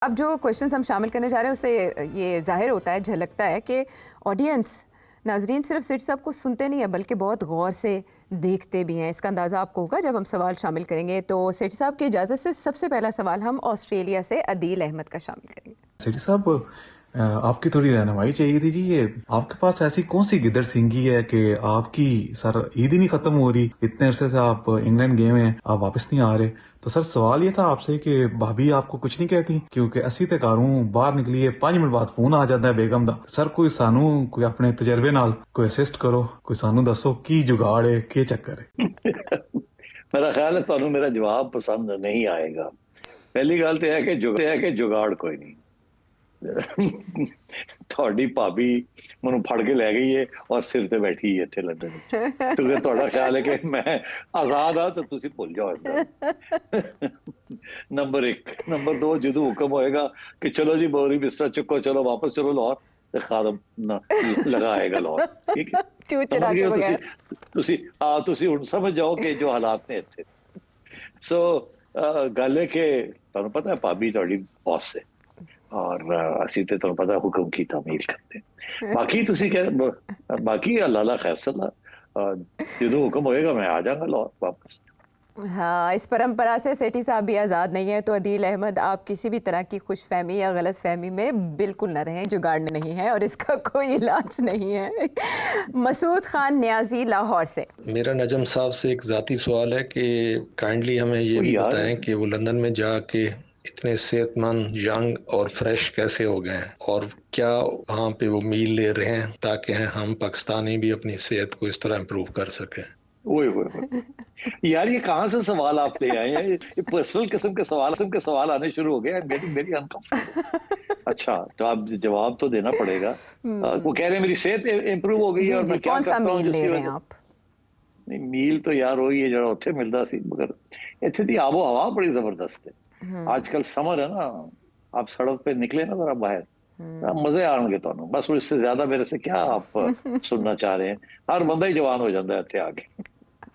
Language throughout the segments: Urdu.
اب جو کوشچنس ہم شامل کرنے جا رہے ہیں اس سے یہ ظاہر ہوتا ہے، جھلکتا ہے کہ آڈینس، ناظرین صرف سیٹھی صاحب کو سنتے نہیں ہیں بلکہ بہت غور سے دیکھتے بھی ہیں۔ اس کا اندازہ آپ کو ہوگا جب ہم سوال شامل کریں گے۔ تو سیٹھی صاحب کی اجازت سے سب سے پہلا سوال ہم آسٹریلیا سے عدیل احمد کا شامل کریں گے۔ سیٹھی صاحب، آپ کی تھوڑی رہنمائی چاہیے تھی جی۔ یہ آپ کے پاس ایسی کون سی گدڑ سینگی ہے کہ آپ کی سر عید ہی نہیں ختم ہو رہی؟ اتنے عرصے سے آپ انگلینڈ گئے ہیں، آپ واپس نہیں آ رہے۔ تو سر سوال یہ تھا آپ سے کہ بھابی آپ کو کچھ نہیں کہتی؟ کیونکہ اسی تے کاروں باہر نکلی ہے 5 منٹ بعد فون آ جاتا ہے بیگم دا۔ سر کوئی سانو کوئی اپنے تجربے نال کوئی اسسٹ کرو، کوئی سانو دسو کی جگاڑ ہے، کی چکر ہے؟ میرا خیال ہے تمہیں میرا جواب پسند نہیں آئے گا۔ پہلی گل تو ہے کہ جگاڑ کوئی نہیں۔ تھوڑی بھابی مینوں پھڑ کے لے گئی ہے اور سر تے بیٹھی ہے اتنے لندن وچ۔ کیونکہ تہاڈا خیال ہے کہ میں آزاد ہاں تو تسی بھول جاؤ اس گل۔ نمبر 1۔ نمبر 2، جدوں حکم ہوئے گا کہ چلو جی بوری بستر چکو، چلو واپس چلو لاہور، تے خادم لگائے گا لاہور۔ ٹھیک ہے، سمجھ گئے ہو تسی ہن سمجھ جاؤ کہ جو حالات نے اتنے۔ سو گل ہے کہ تمہیں پتہ ہے بھابی تہاڈی باس ہے اور اسی تے تمہیں پتہ حکم کی تعمیل کرتے ہیں۔ باقی تسی باقی اللہ خیر صلاح، جدوں حکم ہوئے گا میں آ جاؤں گا لاہور واپس۔ ہاں، اس پرمپرا سے سیٹھی صاحب بھی آزاد نہیں ہے۔ تو عدیل احمد، آپ کسی بھی طرح کی خوش فہمی یا غلط فہمی میں بالکل نہ رہیں، جگاڑ نہیں ہے اور اس کا کوئی علاج نہیں ہے۔ مسعود خان نیازی لاہور سے۔ میرا نجم صاحب سے ایک ذاتی سوال ہے کہ کائنڈلی ہمیں یہ بھی بتائیں کہ وہ لندن میں جا کے اتنے صحت مند، ینگ اور فریش کیسے ہو گئے ہیں، اور کیا وہاں پہ وہ میل لے رہے ہیں تاکہ ہم پاکستانی بھی اپنی صحت کو اس طرح امپروو کر سکیں۔ یار یہ کہاں سے سوال آپ لے آئے ہیں؟ یہ پرسنل قسم کے سوال آنے شروع ہو گئے۔ I'm getting very uncomfortable۔ اچھا تو آپ جواب تو دینا پڑے گا۔ وہ کہہ رہے ہیں میری صحت امپروو ہو گئی ہے اور میں کیا کرتا ہوں۔ کون سا میل لے رہے ہیں آپ؟ نہیں، میل تو یار وہی ہے جو اتنے ملتا سی، مگر اتنے دی آب و ہوا بڑی زبردست ہے۔ آج کل سمر ہے نا، آپ سڑک پہ نکلے نا ذرا باہر، مزے آن گے تمہیں۔ بس اس سے زیادہ میرے سے کیا آپ سننا چاہ رہے ہیں؟ ہر بندہ ہی جوان ہو جاتا ہے اتنے آگے،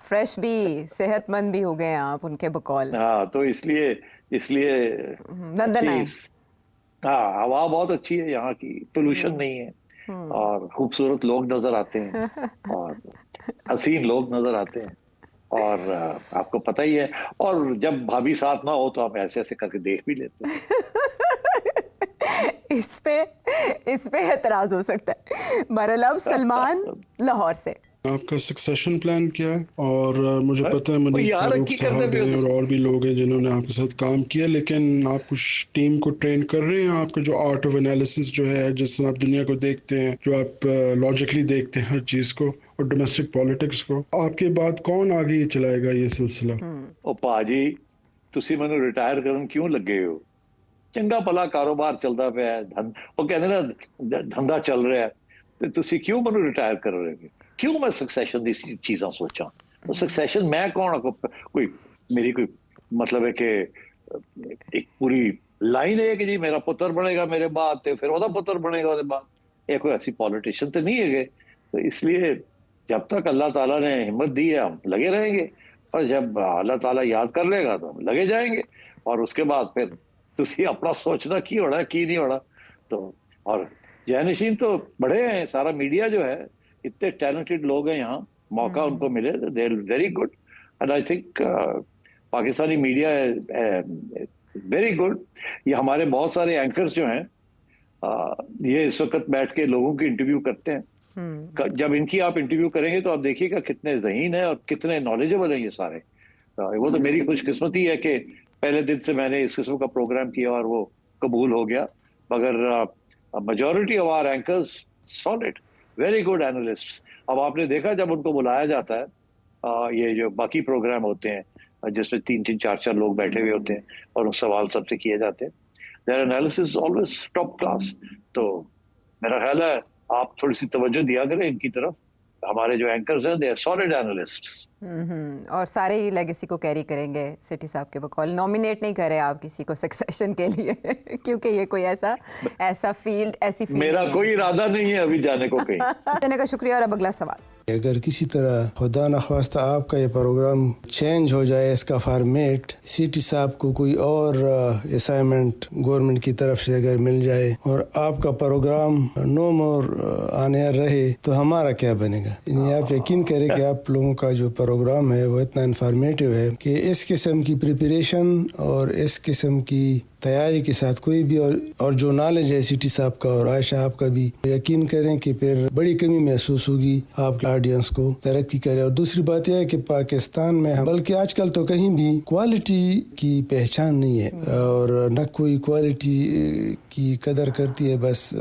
فریش بھی، صحت مند بھی ہو گئے ہیں آپ ان کے بقول۔ ہاں تو اس لیے لندن آئے۔ ہاں ہوا بہت اچھی ہے یہاں کی، پولوشن نہیں ہے اور خوبصورت لوگ نظر آتے ہیں اور حسین لوگ نظر آتے ہیں، اور آپ کو پتہ ہی ہے، اور جب بھابھی ساتھ نہ ہو تو ہم ایسے ایسے کر کے دیکھ بھی لیتے ہیں۔ اس پہ اعتراض ہو سکتا ہے۔ بہرحال اب سلمان لاہور سے۔ آپ کا سکسیشن پلان کیا ہے؟ اور مجھے پتہ ہے منیب یار فاروق کی کرنے صاحب پہ ہیں اور اور بھی لوگ ہیں جنہوں نے آپ کے ساتھ کام کیا، لیکن آپ کچھ ٹیم کو ٹرین کر رہے ہیں؟ آپ کا جو آرٹ آف انالیسس جو ہے، جس سے آپ دنیا کو دیکھتے ہیں، جو آپ لاجیکلی دیکھتے ہیں ہر چیز کو اور ڈومیسٹک پالیٹکس کو، آپ کے بعد کون آگے چلائے گا یہ سلسلہ؟ او پاجی تسی مینوں ریٹائر کرن کیوں لگے ہو؟ چنگا بھلا کاروبار چلتا پیا ہے، وہ کہتے نا دھندا چل رہا ہے، تو تسی کیوں مینوں ریٹائر کر رہے ہو؟ کیوں میں سکسیشن دی چیزاں سوچاں؟ سکسیشن میں کون کوئی میری کوئی مطلب ہے کہ ایک پوری لائن ہے کہ جی میرا پتر بنے گا میرے بعد تے پھر وہ پتر بنے گا بعد، یہ کوئی ایسی پالیٹیشین تو نہیں ہے گے۔ تو اس لیے جب تک اللہ تعالیٰ نے ہمت دی ہے ہم لگے رہیں گے، اور جب اللہ تعالیٰ یاد کر لے گا تو ہم لگے جائیں گے، اور اس کے بعد پھر تسی اپنا سوچنا کی ہونا کی نہیں ہونا۔ تو اور جانشین تو بڑے ہیں، سارا میڈیا جو ہے، اتنے ٹیلنٹڈ لوگ ہیں یہاں، موقع ان کو ملے، they are very good, and I think Pakistani media very good. یہ ہمارے بہت سارے اینکرز جو ہیں یہ اس وقت بیٹھ کے لوگوں کی انٹرویو کرتے ہیں۔ جب ان کی آپ انٹرویو کریں گے تو آپ دیکھیے گا کتنے ذہین ہیں اور کتنے نالجبل ہیں یہ سارے۔ وہ تو میری خوش قسمتی ہے کہ پہلے دن سے میں نے اس قسم کا پروگرام کیا اور وہ قبول ہو گیا، مگر majority of our anchors solid, very good analysts. اب آپ نے دیکھا جب ان کو بلایا جاتا ہے، یہ جو باقی پروگرام ہوتے ہیں جس میں 3 4 لوگ بیٹھے ہوئے ہوتے ہیں اور سوال سب سے کیے جاتے ہیں، their analysis is always top class۔ تو میرا خیال ہے آپ تھوڑی سی توجہ دیا کریں ان کی طرف۔ ہمارے جو اینکرز ہیں they are solid analysts۔ اور سارے ہی لیگیسی کو کیری کریں گے سیٹھی صاحب کے بقول۔ نومینیٹ نہیں کرے آپ کسی کو سکسیشن کے لیے کیونکہ یہ کوئی ایسا فیلڈ، ایسی فیلڈ میرا کوئی ارادہ نہیں ہے ابھی جانے کو کہیں۔ دینے کا شکریہ۔ اور اب اگلا سوال۔ اگر کسی طرح خدا نخواستہ آپ کا یہ پروگرام چینج ہو جائے، اس کا فارمیٹ، سی ٹی صاحب کو کوئی اور اسائنمنٹ گورنمنٹ کی طرف سے اگر مل جائے اور آپ کا پروگرام نو مور آن ایئر رہے تو ہمارا کیا بنے گا؟ یعنی آپ یقین کریں کہ آپ لوگوں کا جو پروگرام ہے وہ اتنا انفارمیٹیو ہے کہ اس قسم کی پریپریشن اور اس قسم کی تیاری کے ساتھ کوئی بھی اور جو نالج ہے سی ٹی صاحب کا اور عائشہ آپ کا بھی، یقین کریں کہ پھر بڑی کمی محسوس ہوگی آپ کے آڈینس کو ترقی کرے۔ اور دوسری بات یہ ہے کہ پاکستان میں بلکہ آج کل تو کہیں بھی کوالٹی کی پہچان نہیں ہے اور نہ کوئی کوالٹی کی قدر کرتی ہے، بس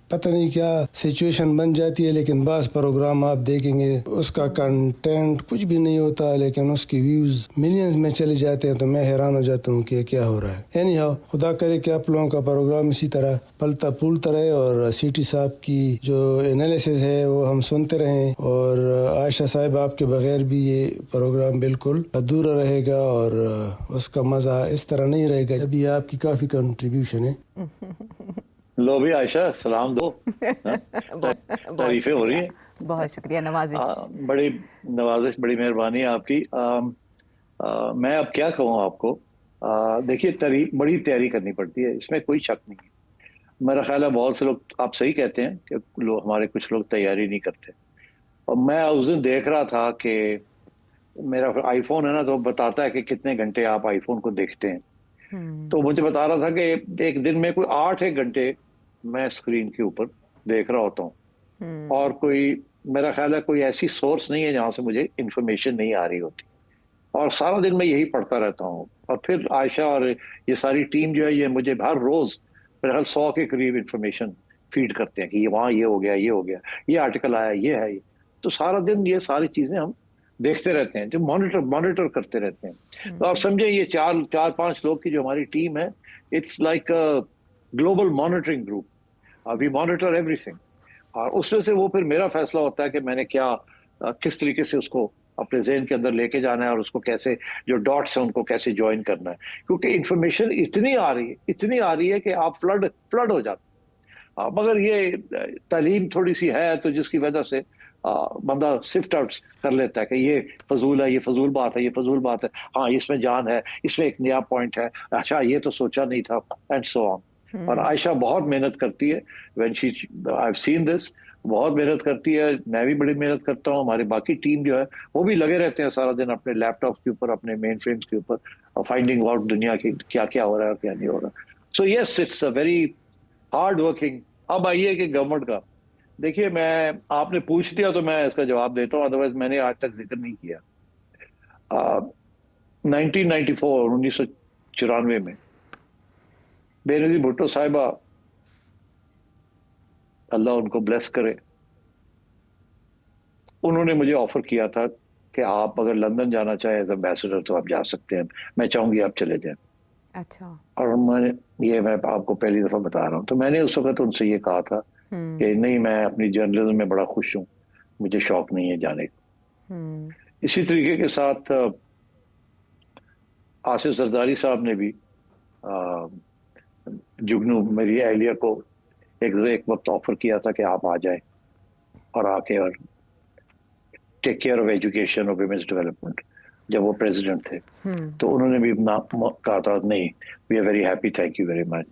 پتہ نہیں کیا سچویشن بن جاتی ہے۔ لیکن بعض پروگرام آپ دیکھیں گے اس کا کنٹینٹ کچھ بھی نہیں ہوتا لیکن اس کی ویوز ملینز میں چلے جاتے ہیں، تو میں حیران ہو جاتا ہوں کہ کیا ہو رہا ہے۔ اینی ہاؤ، خدا کرے کہ آپ لوگوں کا پروگرام اسی طرح پلتا پھولتا رہے اور سی ٹی صاحب کی جو انالیسس ہے وہ ہم سنتے رہیں، اور عائشہ صاحب آپ کے بغیر بھی یہ پروگرام بالکل ادھورا رہے گا اور اس کا مزہ اس طرح نہیں رہے گا۔ ابھی آپ کی کافی کنٹریبیوشن ہے۔ لو بھی عائشہ سلام دو، تعریفیں ہو رہی ہیں۔ بہت شکریہ، نوازش، بڑی نوازش، بڑی مہربانی آپ کی۔ میں اب کیا کہوں آپ کو، دیکھیے بڑی تیاری کرنی پڑتی ہے، اس میں کوئی شک نہیں ہے۔ میرا خیال ہے بہت سے لوگ، آپ صحیح کہتے ہیں کہ ہمارے کچھ لوگ تیاری نہیں کرتے، اور میں اس دن دیکھ رہا تھا کہ میرا آئی فون ہے نا، تو بتاتا ہے کہ کتنے گھنٹے آپ آئی فون کو دیکھتے ہیں، تو مجھے بتا رہا تھا کہ ایک دن میں کوئی 8 گھنٹے میں اسکرین کے اوپر دیکھ رہا ہوتا ہوں، اور کوئی میرا خیال ہے کوئی ایسی سورس نہیں ہے جہاں سے مجھے انفارمیشن نہیں آ رہی ہوتی، اور سارا دن میں یہی پڑھتا رہتا ہوں۔ اور پھر عائشہ اور یہ ساری ٹیم جو ہے یہ مجھے ہر روز میرے خیال 100 کے قریب انفارمیشن فیڈ کرتے ہیں کہ یہ وہاں یہ ہو گیا، یہ ہو گیا، یہ آرٹیکل آیا، یہ ہے، تو سارا دن یہ ساری چیزیں ہم دیکھتے رہتے ہیں، جو مانیٹر کرتے رہتے ہیں۔ تو آپ سمجھے یہ 4-5 لوگ کی جو ہماری ٹیم ہے، it's like global monitoring group, we monitor every thing, اور اس میں سے وہ پھر میرا فیصلہ ہوتا ہے کہ میں نے کیا کس طریقے سے اس کو اپنے ذہن کے اندر لے کے جانا ہے، اور اس کو کیسے جو ڈاٹس ہیں ان کو کیسے جوائن کرنا ہے، کیونکہ انفارمیشن اتنی آ رہی ہے کہ آپ فلڈ ہو جاتے ہیں۔ مگر یہ تعلیم تھوڑی سی ہے تو جس کی وجہ سے بندہ سفٹ آؤٹ کر لیتا ہے کہ یہ فضول ہے، یہ فضول بات ہے، یہ فضول بات ہے، ہاں اس میں جان ہے، اس میں ایک نیا پوائنٹ ہے، اچھا یہ تو سوچا نہیں تھا، اینڈ سو آن۔ اور عائشہ بہت محنت کرتی ہے، when she I've seen this، بہت محنت کرتی ہے، میں بھی بڑی محنت کرتا ہوں، ہماری باقی ٹیم جو ہے وہ بھی لگے رہتے ہیں سارا دن اپنے لیپ ٹاپ کے اوپر، اپنے مین فریمز کے اوپر، فائنڈنگ آؤٹ دنیا کی کیا کیا ہو رہا ہے اور کیا نہیں ہو رہا۔ So yes, it's a very hard working. اب آئیے کہ گورنمنٹ کا، دیکھیے میں آپ نے پوچھ دیا تو میں اس کا جواب دیتا ہوں، ادروائز میں نے آج تک ذکر نہیں کیا۔ 1994 میں بے نظیر بھٹو صاحبہ، اللہ ان کو بلیس کرے، انہوں نے مجھے آفر کیا تھا کہ آپ اگر لندن جانا چاہیں ایز ایمبیسڈر تو آپ جا سکتے ہیں، میں چاہوں گی آپ چلے جائیں۔ اچھا، اور میں آپ کو پہلی دفعہ بتا رہا ہوں، تو میں نے اس وقت ان سے یہ کہا تھا کہ نہیں، میں اپنی جرنلزم میں بڑا خوش ہوں، مجھے شوق نہیں ہے جانے کا۔ اسی طریقے کے ساتھ آصف زرداری صاحب نے بھی جگنو میری اہلیہ کو ایک وقت آفر کیا تھا کہ آپ آ جائیں اور آ کے اور ٹیک کیئر آف ایجوکیشن اور ویمنس ڈیولپمنٹ، جب وہ پریزیڈنٹ تھے، تو انہوں نے بھی کہا تھا نہیں، we are very happy, thank you very much.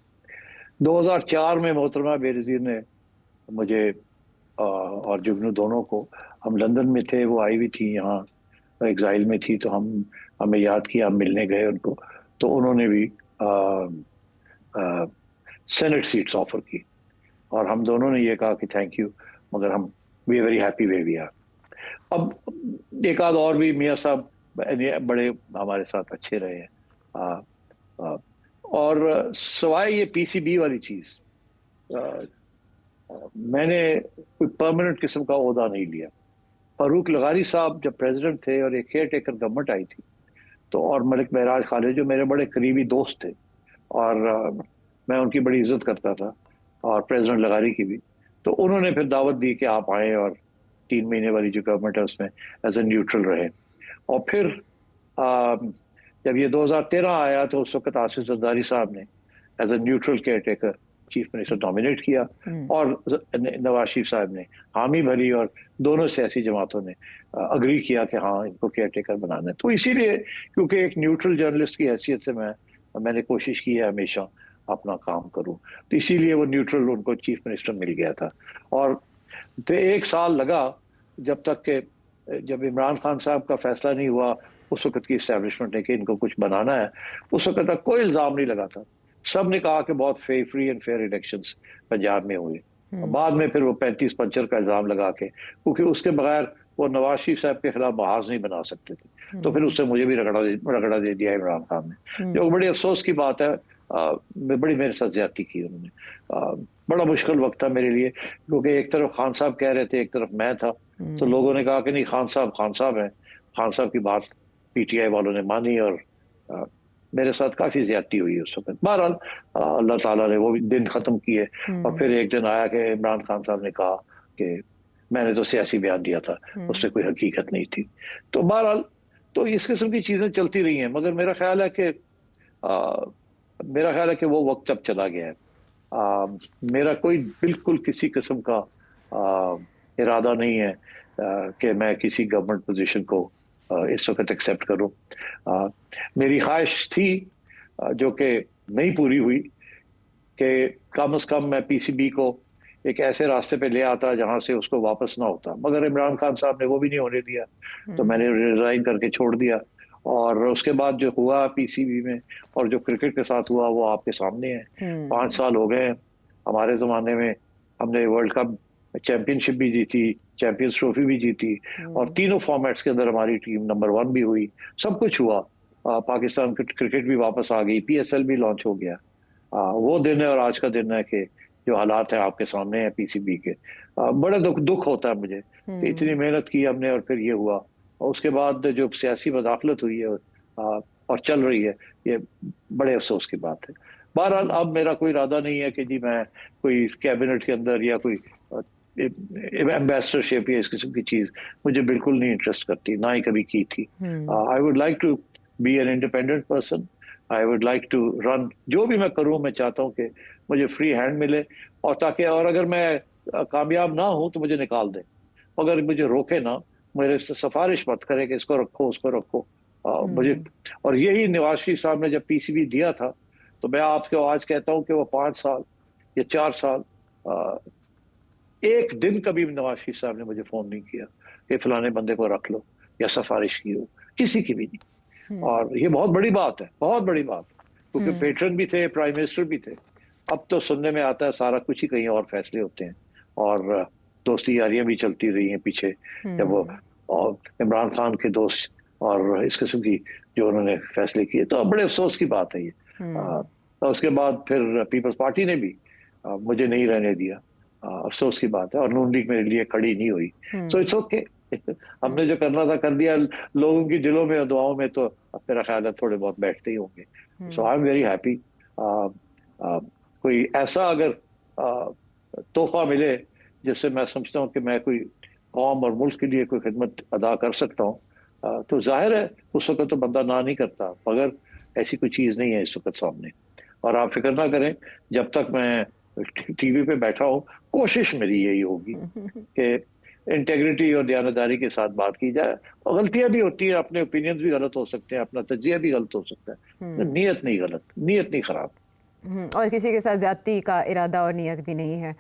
2004 میں محترمہ بے نظیر نے مجھے اور جگنو دونوں کو، ہم لندن میں تھے، وہ آئی ہوئی تھی یہاں ایگزائل میں تھی، تو ہمیں یاد کیا، ہم ملنے گئے ان کو، تو انہوں نے بھی سینٹ سیٹس آفر کی، اور ہم دونوں نے یہ کہا کہ تھینک یو، مگر ہم we are very happy way we are. اب ایک آدھ اور بھی میاں صاحب بڑے ہمارے ساتھ اچھے رہے ہیں، اور سوائے یہ پی سی بی والی چیز، میں نے کوئی پرماننٹ قسم کا عہدہ نہیں لیا۔ فاروق لغاری صاحب جب پریزیڈنٹ تھے اور ایک کیئر ٹیکر گورنمنٹ آئی تھی، تو اور ملک معراج خالد جو میرے بڑے قریبی دوست تھے، اور میں ان کی بڑی عزت کرتا تھا، اور پریزیڈنٹ لغاری کی بھی، تو انہوں نے پھر دعوت دی کہ آپ آئیں اور 3 مہینے والی جو گورنمنٹ ہے اس میں ایز اے نیوٹرل رہے۔ اور پھر جب یہ 2013 آیا تو اس وقت آصف زرداری صاحب نے as a neutral care taker chief minister nominate کیا اور نواز شریف صاحب نے حامی بھری اور دونوں سیاسی جماعتوں نے اگری کیا کہ ہاں ان کو کیئر ٹیکر بنانا ہے. تو اسی لیے کیونکہ ایک نیوٹرل جرنلسٹ کی حیثیت سے میں نے کوشش کی ہے ہمیشہ اپنا کام کروں, تو اسی لیے وہ نیوٹرل ان کو چیف منسٹر مل گیا تھا. اور 1 سال لگا جب تک کہ جب عمران خان صاحب کا فیصلہ نہیں ہوا اس وقت کی اسٹیبلشمنٹ نے کہ ان کو کچھ بنانا ہے, اس وقت تک کوئی الزام نہیں لگا تھا. سب نے کہا کہ بہت free and fair elections Punjab میں ہوئے. بعد میں پھر وہ 35-75 کا الزام لگا کے, کیونکہ اس کے بغیر وہ نواز شریف صاحب کے خلاف محاذ نہیں بنا سکتے تھے, تو پھر اس سے مجھے بھی رگڑا دے دیا عمران خان نے, جو بڑی افسوس کی بات ہے. بڑی میرے ساتھ زیادتی کی انہوں نے. بڑا مشکل وقت تھا میرے لیے, کیونکہ ایک طرف خان صاحب کہہ رہے تھے, ایک طرف میں تھا. تو لوگوں نے کہا کہ نہیں, خان صاحب ہیں, خان صاحب کی بات پی ٹی آئی والوں نے مانی, اور میرے ساتھ کافی زیادتی ہوئی اس وقت. بہرحال اللہ تعالیٰ نے وہ بھی دن ختم کیے, اور پھر ایک دن آیا کہ عمران خان صاحب نے کہا کہ میں نے تو سیاسی بیان دیا تھا, اس میں کوئی حقیقت نہیں تھی. تو بہرحال تو اس قسم کی چیزیں چلتی رہی ہیں, مگر میرا خیال ہے کہ وہ وقت اب چلا گیا ہے. میرا کوئی بالکل کسی قسم کا ارادہ نہیں ہے کہ میں کسی گورنمنٹ پوزیشن کو اس وقت ایکسیپٹ کروں. میری خواہش تھی جو کہ نہیں پوری ہوئی کہ کم از کم میں پی سی بی کو ایک ایسے راستے پہ لے آتا جہاں سے اس کو واپس نہ ہوتا, مگر عمران خان صاحب نے وہ بھی نہیں ہونے دیا, تو میں نے ریزائن کر کے چھوڑ دیا. اور اس کے بعد جو ہوا پی سی بی میں اور جو کرکٹ کے ساتھ ہوا وہ آپ کے سامنے ہے. 5 سال ہو گئے ہیں. ہمارے زمانے میں ہم نے ورلڈ کپ چیمپئن شپ بھی جیتی, چیمپئنز ٹرافی بھی جیتی, اور تینوں فارمیٹس کے اندر ہماری ٹیم نمبر 1 بھی ہوئی. سب کچھ ہوا. پاکستان کرکٹ بھی واپس آ گئی, پی ایس ایل بھی لانچ ہو گیا. وہ دن ہے اور آج کا دن ہے کہ جو حالات ہیں آپ کے سامنے ہیں پی سی بی کے. بڑا دکھ ہوتا ہے مجھے کہ اتنی محنت کی ہم نے اور پھر یہ ہوا. اور اس کے بعد جو سیاسی مداخلت ہوئی ہے اور چل رہی ہے, یہ بڑے افسوس کی بات ہے. بہرحال اب میرا کوئی ارادہ نہیں ہے کہ جی میں کوئی کیبنٹ کے اندر یا کوئی ایمبیسڈر شپ یا اس قسم کی چیز مجھے بالکل نہیں انٹرسٹ کرتی, نہ ہی کبھی کی تھی. I would like to be an independent person. I would like to run. جو بھی میں کروں میں چاہتا ہوں کہ مجھے فری ہینڈ ملے, اور اگر میں کامیاب نہ ہوں تو مجھے نکال دیں, مگر مجھے روکے نہ, میرے سے سفارش مت کرے کہ اس کو رکھو اس کو رکھو مجھے. اور یہی نواز شریف صاحب نے جب پی سی بی دیا تھا تو میں آپ کو آج کہتا ہوں کہ وہ 5 سال یا 4 سال ایک دن کبھی نواز شریف صاحب نے مجھے فون نہیں کیا کہ فلانے بندے کو رکھ لو یا سفارش کی ہو, کسی کی بھی نہیں. اور یہ بہت بڑی بات ہے, بہت بڑی بات, کیونکہ پیٹرن بھی تھے, پرائم منسٹر بھی تھے. اب تو سننے میں آتا ہے سارا کچھ ہی کہیں اور فیصلے ہوتے ہیں, اور دوستی یاریاں بھی چلتی رہی ہیں پیچھے, جب وہ عمران خان کے دوست اور اس قسم کی جو انہوں نے فیصلے کیے. تو بڑے افسوس کی بات ہے یہ. اس کے بعد پھر پیپلز پارٹی نے بھی مجھے نہیں رہنے دیا, افسوس کی بات ہے, اور نون لیگ میرے لیے کھڑی نہیں ہوئی. سو اٹس اوکے, ہم نے جو کرنا تھا کر دیا. لوگوں کی دلوں میں اور دعاؤں میں تو میرا خیال ہے تھوڑے بہت بیٹھتے ہی ہوں گے. سو آئی ایم ویری ہیپی. کوئی ایسا اگر تحفہ ملے جس سے میں سمجھتا ہوں کہ میں کوئی قوم اور ملک کے لیے کوئی خدمت ادا کر سکتا ہوں, تو ظاہر ہے اس وقت تو بندہ نہ نہیں کرتا, مگر ایسی کوئی چیز نہیں ہے اس وقت سامنے. اور آپ فکر نہ کریں, جب تک میں ٹی وی پہ بیٹھا ہوں کوشش میری یہی ہوگی کہ انٹیگریٹی اور دیانتداری کے ساتھ بات کی جائے. اور غلطیاں بھی ہوتی ہیں, اپنے اوپینینز بھی غلط ہو سکتے ہیں, اپنا تجزیہ بھی غلط ہو سکتا ہے, نیت نہیں غلط, نیت نہیں خراب, اور کسی کے ساتھ زیادتی کا ارادہ اور نیت بھی نہیں ہے.